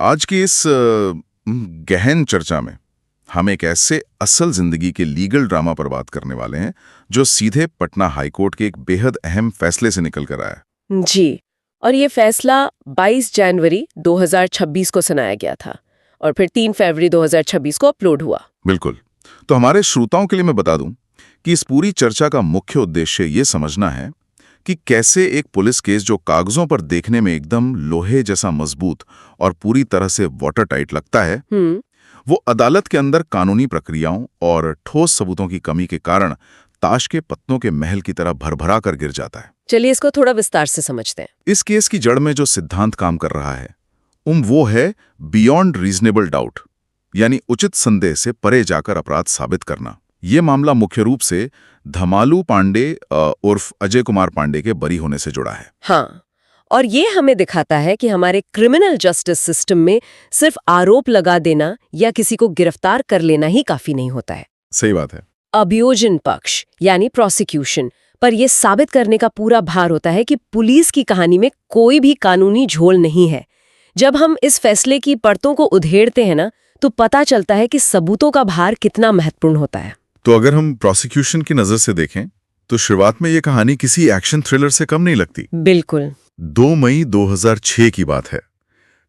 आज की इस गहन चर्चा में हम एक ऐसे असल जिंदगी के लीगल ड्रामा पर बात करने वाले हैं जो सीधे पटना हाईकोर्ट के एक बेहद अहम फैसले से निकल कर आया है। जी, और ये फैसला 22 जनवरी 2026 को सुनाया गया था और फिर 3 फरवरी 2026 को अपलोड हुआ। बिल्कुल। तो हमारे श्रोताओं के लिए मैं बता दूं कि इस पूरी चर्चा का मुख्य उद्देश्य ये समझना है कि कैसे एक पुलिस केस जो कागजों पर देखने में एकदम लोहे जैसा मजबूत और पूरी तरह से वाटर टाइट लगता है, वो अदालत के अंदर कानूनी प्रक्रियाओं और ठोस सबूतों की कमी के कारण ताश के पत्तों के महल की तरह भरभरा कर गिर जाता है। चलिए इसको थोड़ा विस्तार से समझते हैं। इस केस की जड़ में जो सिद्धांत काम कर रहा है वो है बियॉन्ड रीजनेबल डाउट, यानी उचित संदेह से परे जाकर अपराध साबित करना। ये मामला मुख्य रूप से धमालू पांडे उर्फ अजय कुमार पांडे के बरी होने से जुड़ा है। हाँ, और ये हमें दिखाता है कि हमारे क्रिमिनल जस्टिस सिस्टम में सिर्फ आरोप लगा देना या किसी को गिरफ्तार कर लेना ही काफी नहीं होता है। सही बात है। अभियोजन पक्ष यानी प्रोसिक्यूशन पर यह साबित करने का पूरा भार होता है कि पुलिस की कहानी में कोई भी कानूनी झोल नहीं है। जब हम इस फैसले की परतों को उधेड़ते हैं ना, तो पता चलता है कि सबूतों का भार कितना महत्वपूर्ण होता है। तो अगर हम प्रोसिक्यूशन की नजर से देखें तो शुरुआत में ये कहानी किसी एक्शन थ्रिलर से कम नहीं लगती। बिल्कुल। 2 मई 2006 की बात है।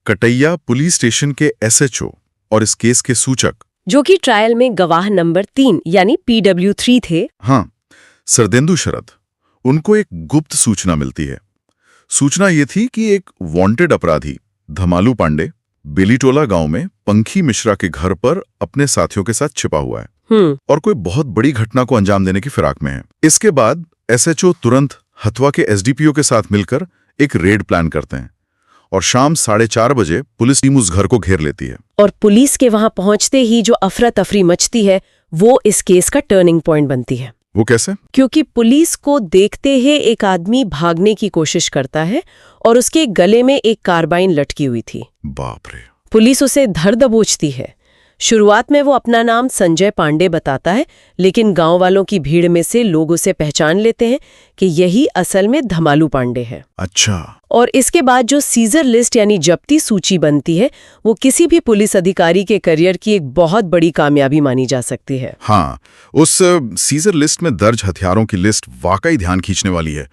कटैया पुलिस स्टेशन के एसएचओ और इस केस के सूचक, जो कि ट्रायल में गवाह नंबर 3 यानी PW3 थे, हाँ, सरदेंदु शरद, उनको एक गुप्त सूचना मिलती है। सूचना ये थी कि एक वांटेड अपराधी धमालू पांडे बेलीटोला गांव में पंखी मिश्रा के घर पर अपने साथियों के साथ छिपा हुआ है और कोई बहुत बड़ी घटना को अंजाम देने की फिराक में है। इसके बाद एसएचओ तुरंत हथवा के एसडीपीओ के साथ मिलकर एक रेड प्लान करते हैं और शाम 4:30 बजे पुलिस टीम उस घर को घेर लेती है। और पुलिस के वहां पहुंचते ही जो अफरा तफरी मचती है वो इस केस का टर्निंग पॉइंट बनती है। वो कैसे? क्योंकि पुलिस को देखते ही एक आदमी भागने की कोशिश करता है और उसके गले में एक कार्बाइन लटकी हुई थी। बाप रे। पुलिस उसे धर दबोचती है। शुरुआत में वो अपना नाम संजय पांडे बताता है, लेकिन गांव वालों की भीड़ में से लोग उसे पहचान लेते हैं कि यही असल में धमालू पांडे है। अच्छा। और इसके बाद जो सीजर लिस्ट यानी जब्ती सूची बनती है, वो किसी भी पुलिस अधिकारी के करियर की एक बहुत बड़ी कामयाबी मानी जा सकती है। हाँ, उस सीजर लिस्ट में दर्ज हथियारों की लिस्ट वाकई ध्यान खींचने वाली है।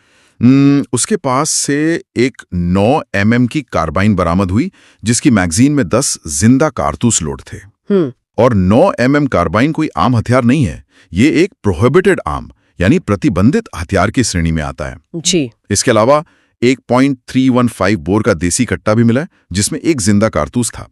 उसके पास से एक 9 mm की कार्बाइन बरामद हुई, जिसकी मैगजीन में 10 जिंदा कारतूस लोड थे। और 9 mm कार्बाइन कोई आम हथियार नहीं है, ये एक प्रोहिबिटेड आर्म यानी प्रतिबंधित हथियार की श्रेणी में आता है। जी। इसके अलावा एक .315 बोर का देसी कट्टा भी मिला, जिसमें एक जिंदा कारतूस था।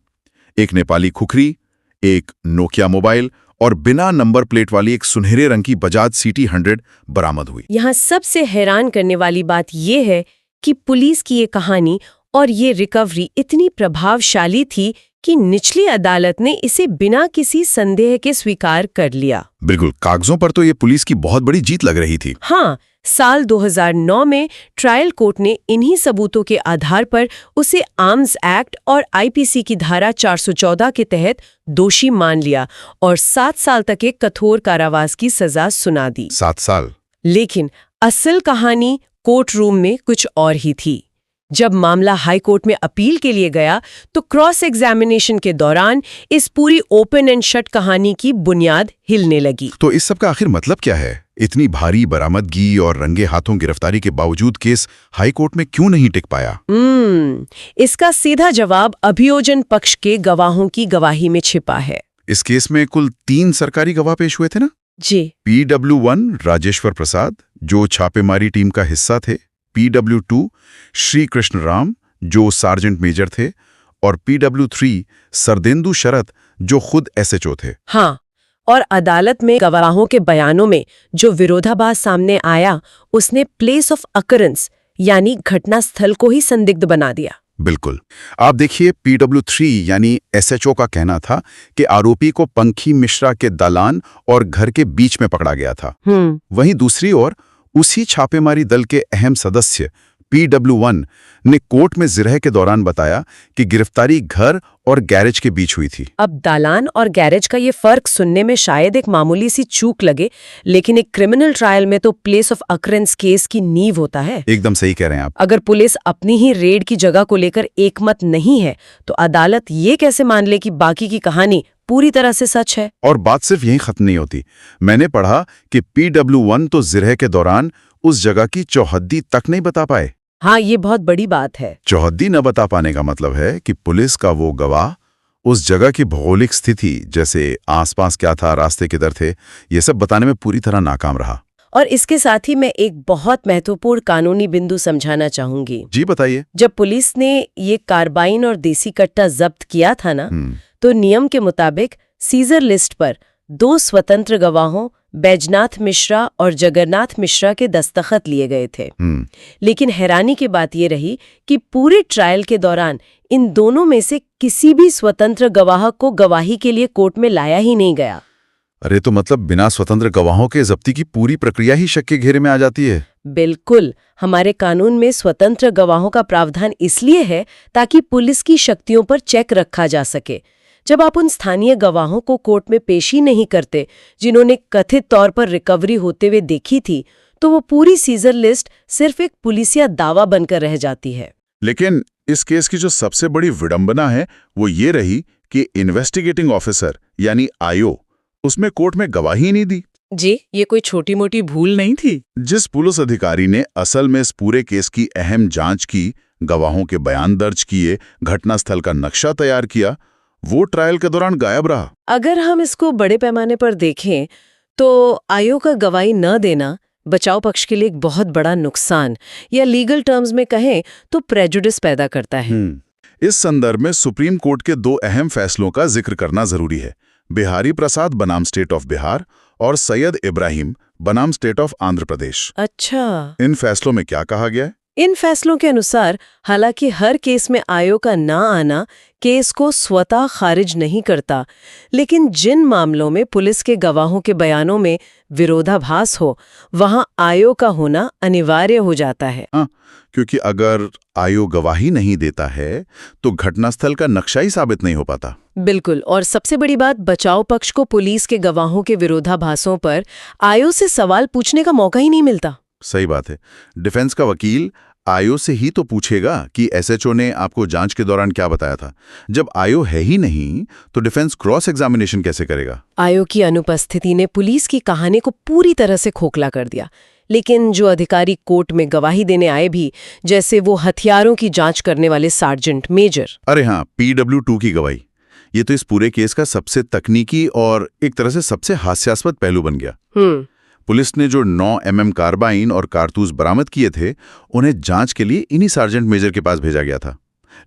एक नेपाली खुखरी, एक नोकिया मोबाइल और बिना नंबर प्लेट वाली एक सुनहरे रंग की बजाज CT 100 बरामद हुई। यहाँ सबसे हैरान करने वाली बात यह है कि पुलिस की ये कहानी और ये रिकवरी इतनी प्रभावशाली थी कि निचली अदालत ने इसे बिना किसी संदेह के स्वीकार कर लिया। बिल्कुल, कागजों पर तो ये पुलिस की बहुत बड़ी जीत लग रही थी। हाँ, साल 2009 में ट्रायल कोर्ट ने इन्हीं सबूतों के आधार पर उसे आर्म्स एक्ट और IPC की धारा 414 के तहत दोषी मान लिया और 7 साल तक एक कठोर कारावास की सजा सुना दी। 7 साल। लेकिन असल कहानी कोर्ट रूम में कुछ और ही थी। जब मामला हाई कोर्ट में अपील के लिए गया तो क्रॉस एग्जामिनेशन के दौरान इस पूरी ओपन एंड शट कहानी की बुनियाद हिलने लगी। तो इस सब का आखिर मतलब क्या है? इतनी भारी बरामदगी और रंगे हाथों गिरफ्तारी के बावजूद केस हाई कोर्ट में क्यों नहीं टिक पाया? इसका सीधा जवाब अभियोजन पक्ष के गवाहों की गवाही में छिपा है। इस केस में कुल 3 सरकारी गवाह पेश हुए थे ना? जी। PW1 राजेश्वर प्रसाद, जो छापेमारी टीम का हिस्सा थे, PW2 श्री कृष्ण राम, जो सार्जेंट मेजर थे, और PW3 सरदेंदु शरद, जो खुद SHO थे। हाँ, और अदालत में गवाहों के बयानों में जो विरोधाभास सामने आया, उसने प्लेस ऑफ अकरेंस यानी घटना स्थल को ही संदिग्ध बना दिया। बिल्कुल। आप देखिए, PW3 यानी SHO का कहना था कि आरोपी को पंखी मिश्रा के दालान और घर के बीच में पकड़ा गया था। वहीं दूसरी ओर उसी छापेमारी दल के अहम सदस्य PW1 ने कोर्ट में जिरह के दौरान बताया कि गिरफ्तारी घर और गैरेज के बीच हुई थी। अब दालान और गैरेज का ये फर्क सुनने में शायद एक मामूली सी चूक लगे, लेकिन एक क्रिमिनल ट्रायल में तो प्लेस ऑफ अकरेंस केस की नींव होता है। एकदम सही कह रहे हैं आप। अगर पुलिस अपनी ही रेड की जगह को लेकर एकमत नहीं है, तो अदालत ये कैसे मान ले कि बाकी की कहानी पूरी तरह से सच है? और बात सिर्फ यहीं खत्म नहीं होती। मैंने पढ़ा कि PW1 तो जिरह के दौरान उस जगह की चौहद्दी तक नहीं बता पाए। हाँ, ये बहुत बड़ी बात है। चौहद्दी न बता पाने का मतलब है कि पुलिस का वो गवाह उस जगह की भौगोलिक स्थिति, जैसे आसपास क्या था, रास्ते किधर थे, ये सब बताने में पूरी तरह नाकाम रहा। और इसके साथ ही मैं एक बहुत महत्वपूर्ण कानूनी बिंदु समझाना चाहूंगी। जी बताइए। जब पुलिस ने ये कार्बाइन और देसी कट्टा जब्त किया था ना, तो नियम के मुताबिक सीजर लिस्ट पर 2 स्वतंत्र गवाहों बैजनाथ मिश्रा और जगन्नाथ मिश्रा के दस्तखत लिए गए थे। लेकिन हैरानी की बात ये रही कि पूरे ट्रायल के दौरान इन दोनों में से किसी भी स्वतंत्र गवाह को गवाही के लिए कोर्ट में लाया ही नहीं गया। अरे तो मतलब बिना स्वतंत्र गवाहों के जब्ती की पूरी प्रक्रिया ही शक के घेरे में आ जाती है। बिल्कुल। हमारे कानून में स्वतंत्र गवाहों का प्रावधान इसलिए है ताकि पुलिस की शक्तियों पर चेक रखा जा सके। जब आप उन स्थानीय गवाहों को कोर्ट में पेश ही नहीं करते जिन्होंने कथित तौर पर रिकवरी होते हुए देखी थी, तो वो पूरी सीजर लिस्ट सिर्फ एक पुलिसिया दावा बनकर रह जाती है। लेकिन इस केस की जो सबसे बड़ी विडंबना है वो ये रही कि इन्वेस्टिगेटिंग ऑफिसर यानी आईओ उसमें कोर्ट में गवाही नहीं दी। जी, ये कोई छोटी मोटी भूल नहीं थी। जिस पुलिस अधिकारी ने असल में इस पूरे केस की अहम जांच की, गवाहों के बयान दर्ज किए, घटनास्थल का नक्शा तैयार किया, वो ट्रायल के दौरान गायब रहा। अगर हम इसको बड़े पैमाने पर देखें तो आयोग का गवाही न देना बचाव पक्ष के लिए एक बहुत बड़ा नुकसान, या लीगल टर्म्स में कहें तो प्रेजुडिस पैदा करता है। इस संदर्भ में सुप्रीम कोर्ट के 2 अहम फैसलों का जिक्र करना जरूरी है। बिहारी प्रसाद बनाम स्टेट ऑफ बिहार और सैयद इब्राहिम बनाम स्टेट ऑफ आंध्र प्रदेश। अच्छा, इन फैसलों में क्या कहा गया है? इन फैसलों के अनुसार हालांकि हर केस में आयोग का ना आना केस को स्वतः खारिज नहीं करता, लेकिन जिन मामलों में पुलिस के गवाहों के बयानों में विरोधाभास हो, वहां आयोग का होना अनिवार्य हो जाता है। क्योंकि अगर आयोग गवाही नहीं देता है तो घटनास्थल का नक्शा ही साबित नहीं हो पाता। बिल्कुल। और सबसे बड़ी बात, बचाव पक्ष को पुलिस के गवाहों के विरोधाभासों पर आयोग से सवाल पूछने का मौका ही नहीं मिलता। सही बात है। डिफेंस का वकील आयो से ही तो पूछेगा कि एसएचओ ने आपको जांच के दौरान क्या बताया था। जब आयो है ही नहीं तो डिफेंस क्रॉस एग्जामिनेशन कैसे करेगा? आयो की अनुपस्थिति ने पुलिस की कहानी को पूरी तरह से खोखला कर दिया। लेकिन जो अधिकारी कोर्ट में गवाही देने आए भी, जैसे वो हथियारों की जांच करने वाले सार्जेंट मेजर, अरे हाँ, PW2 की गवाही, ये तो इस पूरे केस का सबसे तकनीकी और एक तरह से सबसे हास्यास्पद पहलू बन गया। पुलिस ने जो 9 mm कार्बाइन और कारतूस बरामद किए थे, उन्हें जांच के लिए इन्हीं सार्जेंट मेजर के पास भेजा गया था।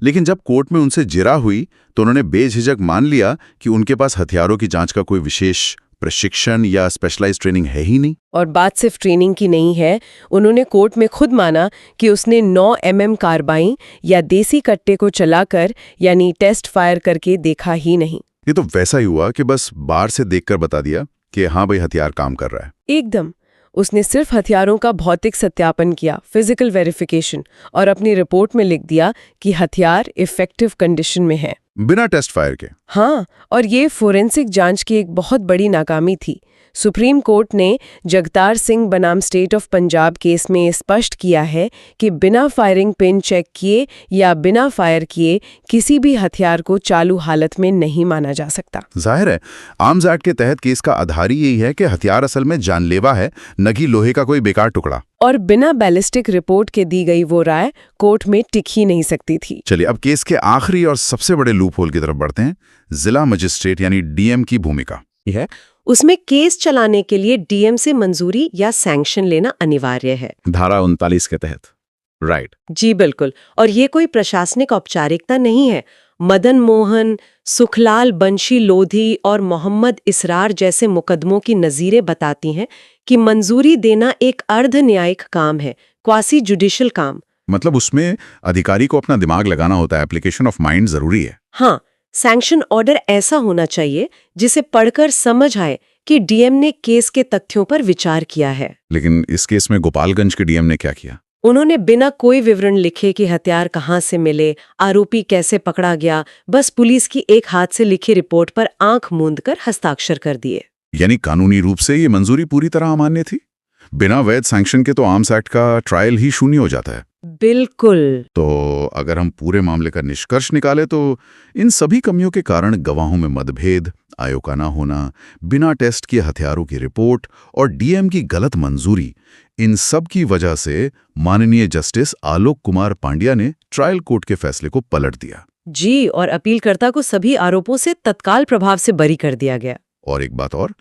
लेकिन जब कोर्ट में उनसे जिरा हुई तो उन्होंने बेझिझक मान लिया कि उनके पास हथियारों की जांच का कोई विशेष प्रशिक्षण या स्पेशलाइज्ड ट्रेनिंग है ही नहीं। और बात सिर्फ ट्रेनिंग की नहीं है, उन्होंने कोर्ट में खुद माना कि उसने 9 mm कार्बाइन या देसी कट्टे को चलाकर यानी टेस्ट फायर करके देखा ही नहीं। ये तो वैसा ही हुआ कि बस बाहर से देखकर बता दिया कि हाँ भाई हथियार काम कर रहा है। एकदम। उसने सिर्फ हथियारों का भौतिक सत्यापन किया, फिजिकल वेरिफिकेशन, और अपनी रिपोर्ट में लिख दिया कि हथियार इफेक्टिव कंडीशन में है, बिना टेस्ट फायर के। हाँ, और ये फोरेंसिक जांच की एक बहुत बड़ी नाकामी थी। सुप्रीम कोर्ट ने जगतार सिंह बनाम स्टेट ऑफ पंजाब केस में स्पष्ट किया है कि बिना फायरिंग पिन चेक किए या बिना फायर किए किसी भी हथियार को चालू हालत में नहीं माना जा सकता। जाहिर है, आर्म्स एक्ट के तहत केस का आधार ही यही है कि हथियार असल में जानलेवा है, न कि लोहे का कोई बेकार टुकड़ा। और बिना बैलिस्टिक रिपोर्ट के दी गई वो राय कोर्ट में टिक ही नहीं सकती थी। चलिए अब केस के आखिरी और सबसे बड़े लूप होल की तरफ बढ़ते हैं। जिला मजिस्ट्रेट यानी डीएम की भूमिका है उसमें केस चलाने के लिए डीएम से मंजूरी या सैंक्शन लेना अनिवार्य है, धारा 39 के तहत। राइट। जी बिल्कुल। और ये कोई प्रशासनिक औपचारिकता नहीं है। मदन मोहन, सुखलाल बंशी लोधी और मोहम्मद इसरार जैसे मुकदमों की नज़ीरें बताती हैं कि मंजूरी देना एक अर्ध न्यायिक काम है, क्वासी जुडिशियल काम। मतलब उसमें अधिकारी को अपना दिमाग लगाना होता है, एप्लीकेशन ऑफ माइंड जरूरी है। हाँ, सैंक्शन ऑर्डर ऐसा होना चाहिए जिसे पढ़कर समझ आए कि डीएम ने केस के तथ्यों पर विचार किया है। लेकिन इस केस में गोपालगंज के डीएम ने क्या किया? उन्होंने बिना कोई विवरण लिखे कि हथियार कहाँ से मिले, आरोपी कैसे पकड़ा गया, बस पुलिस की एक हाथ से लिखी रिपोर्ट पर आंख मूंदकर हस्ताक्षर कर दिए। यानी कानूनी रूप से ये मंजूरी पूरी तरह अमान्य थी। बिना वैध सैंक्शन के तो आर्म्स एक्ट का ट्रायल ही शून्य हो जाता है। बिल्कुल। तो अगर हम पूरे मामले का निष्कर्ष निकालें तो इन सभी कमियों के कारण गवाहों में मतभेद, आयोग का ना होना, बिना टेस्ट किए हथियारों की रिपोर्ट और डीएम की गलत मंजूरी, इन सब की वजह से माननीय जस्टिस आलोक कुमार पांड्या ने ट्रायल कोर्ट के फैसले को पलट दिया। जी, और अपीलकर्ता को सभी आरोपों से तत्काल प्रभाव से बरी कर दिया गया। और एक बात और,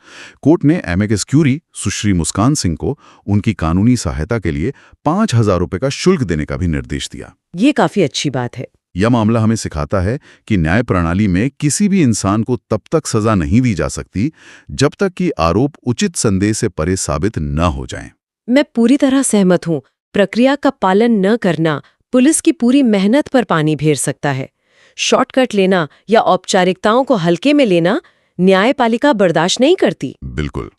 कोर्ट ने एमिकस क्यूरी सुश्री मुस्कान सिंह को उनकी कानूनी सहायता के लिए 5,000 रुपए का शुल्क देने का भी निर्देश दिया। ये काफी अच्छी बात है। यह मामला हमें सिखाता है कि न्याय प्रणाली में किसी भी इंसान को तब तक सजा नहीं दी जा सकती जब तक कि आरोप उचित संदेह से परे साबित न हो जाएं। मैं पूरी तरह सहमत हूँ। प्रक्रिया का पालन न करना पुलिस की पूरी मेहनत पर पानी फेर सकता है। शॉर्टकट लेना या औपचारिकताओं को हल्के में लेना न्यायपालिका बर्दाश्त नहीं करती। बिल्कुल।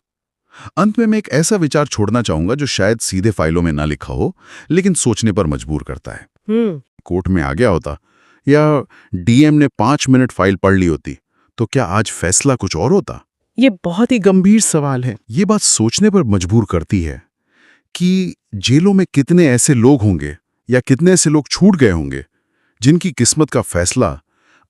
अंत में मैं एक ऐसा विचार छोड़ना चाहूंगा जो शायद सीधे फाइलों में ना लिखा हो, लेकिन सोचने पर मजबूर करता है। कोर्ट में आ गया होता या डीएम ने 5 मिनट फाइल पढ़ ली होती तो क्या आज फैसला कुछ और होता? ये बहुत ही गंभीर सवाल है। ये बात सोचने पर मजबूर करती है कि जेलों में कितने ऐसे लोग होंगे या कितने ऐसे लोग छूट गए होंगे जिनकी किस्मत का फैसला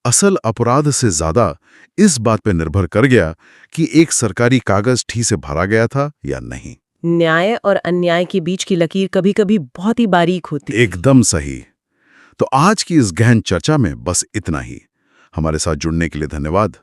असल अपराध से ज्यादा इस बात पर निर्भर कर गया कि एक सरकारी कागज ठीक से भरा गया था या नहीं। न्याय और अन्याय के बीच की लकीर कभी-कभी बहुत ही बारीक होती है। एकदम सही। तो आज की इस गहन चर्चा में बस इतना ही। हमारे साथ जुड़ने के लिए धन्यवाद।